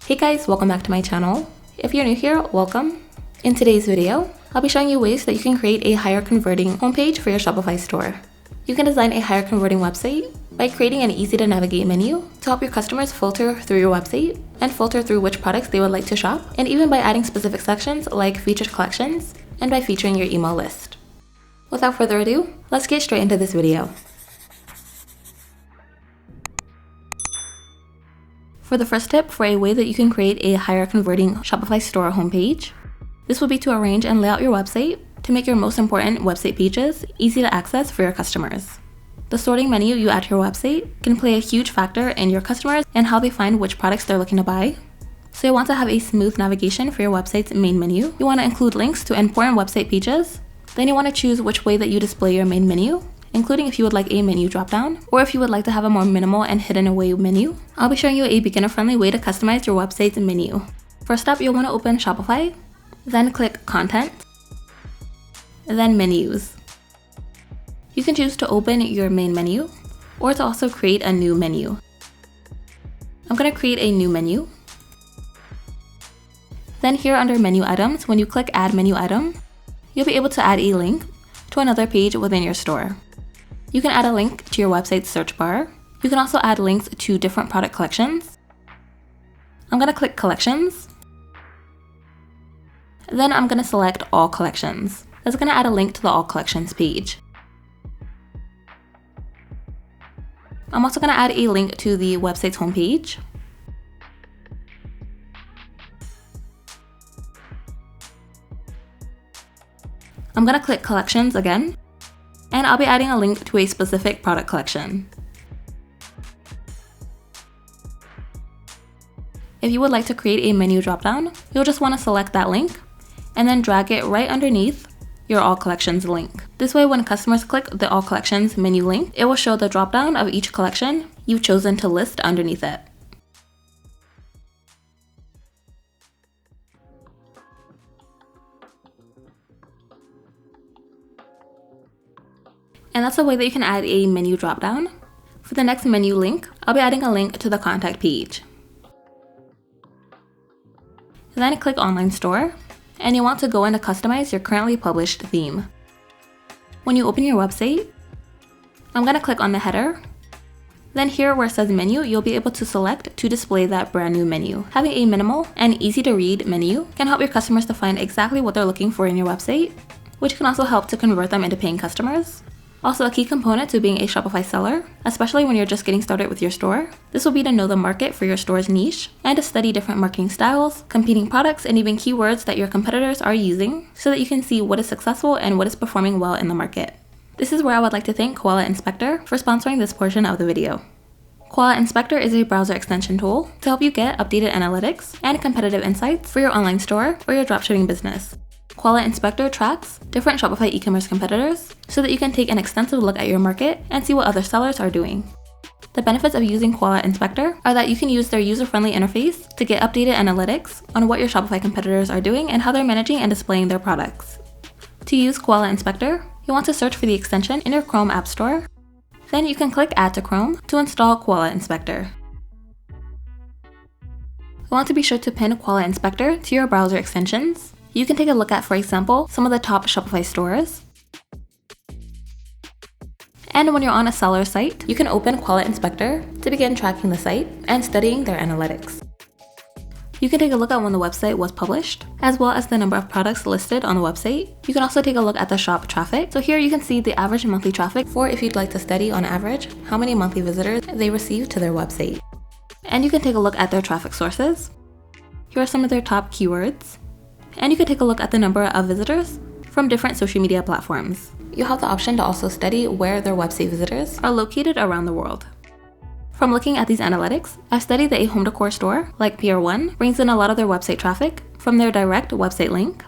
Hey guys, welcome back to my channel. If you're new here, welcome. In today's video, I'll be showing you ways that you can create a higher converting homepage for your Shopify store. You can design a higher converting website by creating an easy to navigate menu to help your customers filter through your website and filter through which products they would like to shop, and even by adding specific sections like featured collections and by featuring your email list. Without further ado, let's get straight into this video. For the first tip for a way that you can create a higher converting Shopify store homepage, this will be to arrange and lay out your website to make your most important website pages easy to access for your customers. The sorting menu you add to your website can play a huge factor in your customers and how they find which products they're looking to buy. So you want to have a smooth navigation for your website's main menu. You want to include links to important website pages. Then you want to choose which way that you display your main menu, including if you would like a menu dropdown, or if you would like to have a more minimal and hidden away menu. I'll be showing you a beginner-friendly way to customize your website's menu. First up, you'll want to open Shopify, then click Content, then Menus. You can choose to open your main menu, or to also create a new menu. I'm going to create a new menu. Then here under Menu Items, when you click Add Menu Item, you'll be able to add a link to another page within your store. You can add a link to your website's search bar. You can also add links to different product collections. I'm going to click Collections. Then I'm going to select All Collections. That's going to add a link to the All Collections page. I'm also going to add a link to the website's homepage. I'm going to click Collections again, and I'll be adding a link to a specific product collection. If you would like to create a menu dropdown, you'll just want to select that link and then drag it right underneath your All Collections link. This way, when customers click the All Collections menu link, it will show the dropdown of each collection you've chosen to list underneath it. And that's a way that you can add a menu dropdown. For the next menu link, I'll be adding a link to the contact page. Then click Online Store, and you want to go in to customize your currently published theme. When you open your website, I'm going to click on the header. Then here where it says Menu, you'll be able to select to display that brand new menu. Having a minimal and easy to read menu can help your customers to find exactly what they're looking for in your website, which can also help to convert them into paying customers. Also, a key component to being a Shopify seller, especially when you're just getting started with your store, this will be to know the market for your store's niche and to study different marketing styles, competing products, and even keywords that your competitors are using so that you can see what is successful and what is performing well in the market. This is where I would like to thank Koala Inspector for sponsoring this portion of the video. Koala Inspector is a browser extension tool to help you get updated analytics and competitive insights for your online store or your dropshipping business. Koala Inspector tracks different Shopify e-commerce competitors so that you can take an extensive look at your market and see what other sellers are doing. The benefits of using Koala Inspector are that you can use their user-friendly interface to get updated analytics on what your Shopify competitors are doing and how they're managing and displaying their products. To use Koala Inspector, you want to search for the extension in your Chrome App Store. Then you can click Add to Chrome to install Koala Inspector. You want to be sure to pin Koala Inspector to your browser extensions. You can take a look at, for example, some of the top Shopify stores. And when you're on a seller's site, you can open Koala Inspector to begin tracking the site and studying their analytics. You can take a look at when the website was published, as well as the number of products listed on the website. You can also take a look at the shop traffic. So here you can see the average monthly traffic for if you'd like to study on average how many monthly visitors they receive to their website. And you can take a look at their traffic sources. Here are some of their top keywords. And you can take a look at the number of visitors from different social media platforms. You'll have the option to also study where their website visitors are located around the world. From looking at these analytics, I've studied that a home decor store like PR1 brings in a lot of their website traffic from their direct website link.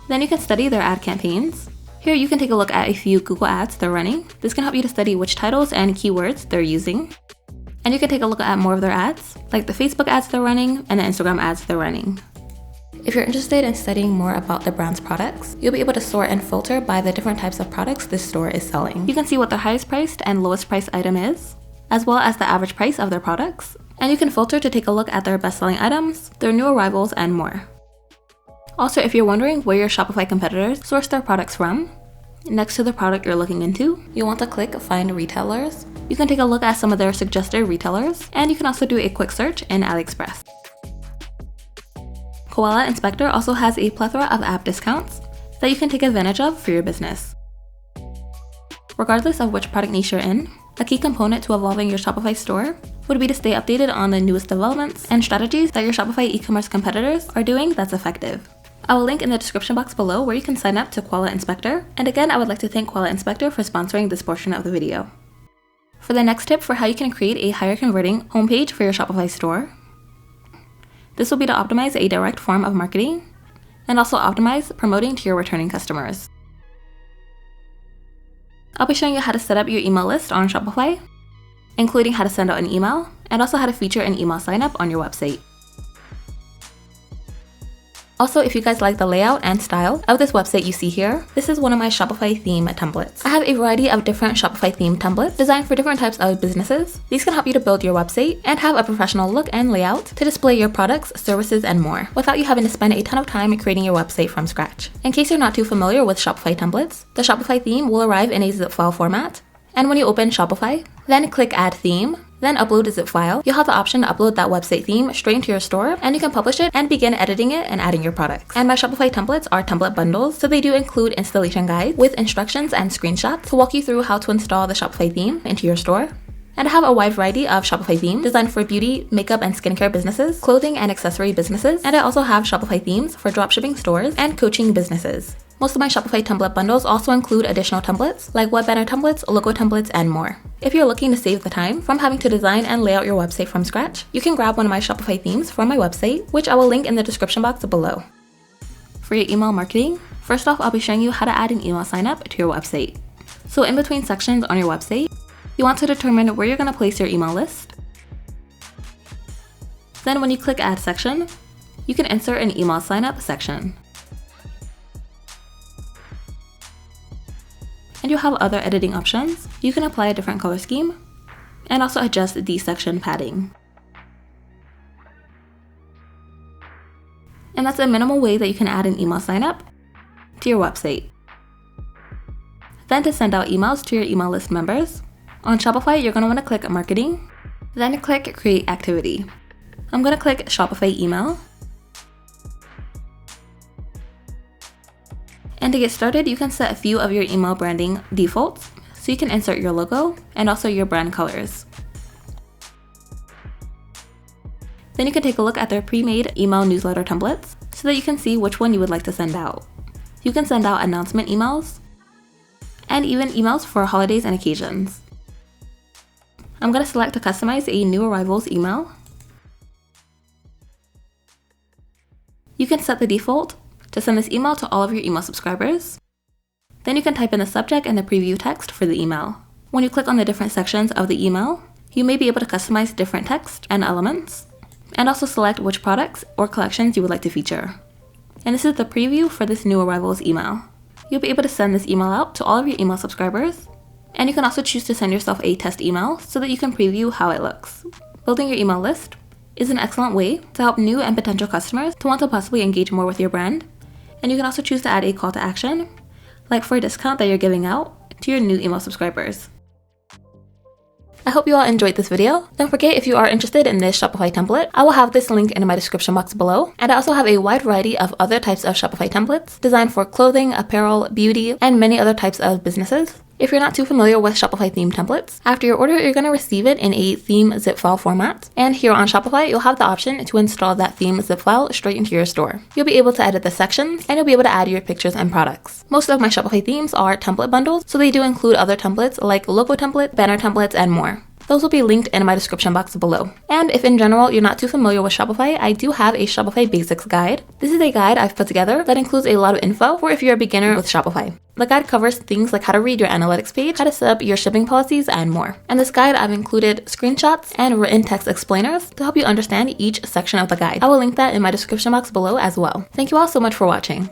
Then you can study their ad campaigns. Here you can take a look at a few Google ads they're running. This can help you to study which titles and keywords they're using. And you can take a look at more of their ads, like the Facebook ads they're running and the Instagram ads they're running. If you're interested in studying more about the brand's products, you'll be able to sort and filter by the different types of products this store is selling. You can see what the highest priced and lowest priced item is, as well as the average price of their products. And you can filter to take a look at their best-selling items, their new arrivals, and more. Also, if you're wondering where your Shopify competitors source their products from, next to the product you're looking into, you want to click Find Retailers. You can take a look at some of their suggested retailers, and you can also do a quick search in AliExpress. Koala Inspector also has a plethora of app discounts that you can take advantage of for your business. Regardless of which product niche you're in, a key component to evolving your Shopify store would be to stay updated on the newest developments and strategies that your Shopify e-commerce competitors are doing that's effective. I will link in the description box below where you can sign up to Koala Inspector, and again I would like to thank Koala Inspector for sponsoring this portion of the video. For the next tip for how you can create a higher converting homepage for your Shopify store, this will be to optimize a direct form of marketing and also optimize promoting to your returning customers. I'll be showing you how to set up your email list on Shopify, including how to send out an email and also how to feature an email sign up on your website. Also, if you guys like the layout and style of this website you see here, this is one of my Shopify theme templates. I have a variety of different Shopify theme templates designed for different types of businesses. These can help you to build your website and have a professional look and layout to display your products, services, and more, without you having to spend a ton of time creating your website from scratch. In case you're not too familiar with Shopify templates, the Shopify theme will arrive in a zip file format, and when you open Shopify, then click Add Theme, then upload a zip file, you'll have the option to upload that website theme straight into your store, and you can publish it and begin editing it and adding your products. And my Shopify templates are template bundles, so they do include installation guides with instructions and screenshots to walk you through how to install the Shopify theme into your store. And I have a wide variety of Shopify themes designed for beauty, makeup, and skincare businesses, clothing and accessory businesses, and I also have Shopify themes for dropshipping stores and coaching businesses. Most of my Shopify template bundles also include additional templates like web banner templates, logo templates, and more. If you're looking to save the time from having to design and lay out your website from scratch, you can grab one of my Shopify themes from my website, which I will link in the description box below. For your email marketing, first off, I'll be showing you how to add an email sign up to your website. So in between sections on your website, you want to determine where you're going to place your email list. Then when you click Add Section, you can insert an email sign up section. And you'll have other editing options. You can apply a different color scheme and also adjust the section padding. And that's a minimal way that you can add an email sign up to your website. Then to send out emails to your email list members, on Shopify you're going to want to click Marketing, then click Create Activity. I'm going to click Shopify Email. And to get started, you can set a few of your email branding defaults, so you can insert your logo and also your brand colors. Then you can take a look at their pre-made email newsletter templates so that you can see which one you would like to send out. You can send out announcement emails and even emails for holidays and occasions. I'm going to select to customize a new arrivals email. You can set the default to send this email to all of your email subscribers. Then you can type in the subject and the preview text for the email. When you click on the different sections of the email, you may be able to customize different text and elements, and also select which products or collections you would like to feature. And this is the preview for this new arrivals email. You'll be able to send this email out to all of your email subscribers, and you can also choose to send yourself a test email so that you can preview how it looks. Building your email list is an excellent way to help new and potential customers to want to possibly engage more with your brand. And you can also choose to add a call to action, like for a discount that you're giving out to your new email subscribers. I hope you all enjoyed this video. Don't forget, if you are interested in this Shopify template, I will have this link in my description box below. And I also have a wide variety of other types of Shopify templates designed for clothing, apparel, beauty, and many other types of businesses. If you're not too familiar with Shopify theme templates, after your order, you're going to receive it in a theme zip file format. And here on Shopify, you'll have the option to install that theme zip file straight into your store. You'll be able to edit the sections, and you'll be able to add your pictures and products. Most of my Shopify themes are template bundles, so they do include other templates like logo template, banner templates, and more. Those will be linked in my description box below. And if in general you're not too familiar with Shopify, I do have a Shopify Basics guide. This is a guide I've put together that includes a lot of info for if you're a beginner with Shopify. The guide covers things like how to read your analytics page, how to set up your shipping policies, and more. In this guide, I've included screenshots and written text explainers to help you understand each section of the guide. I will link that in my description box below as well. Thank you all so much for watching.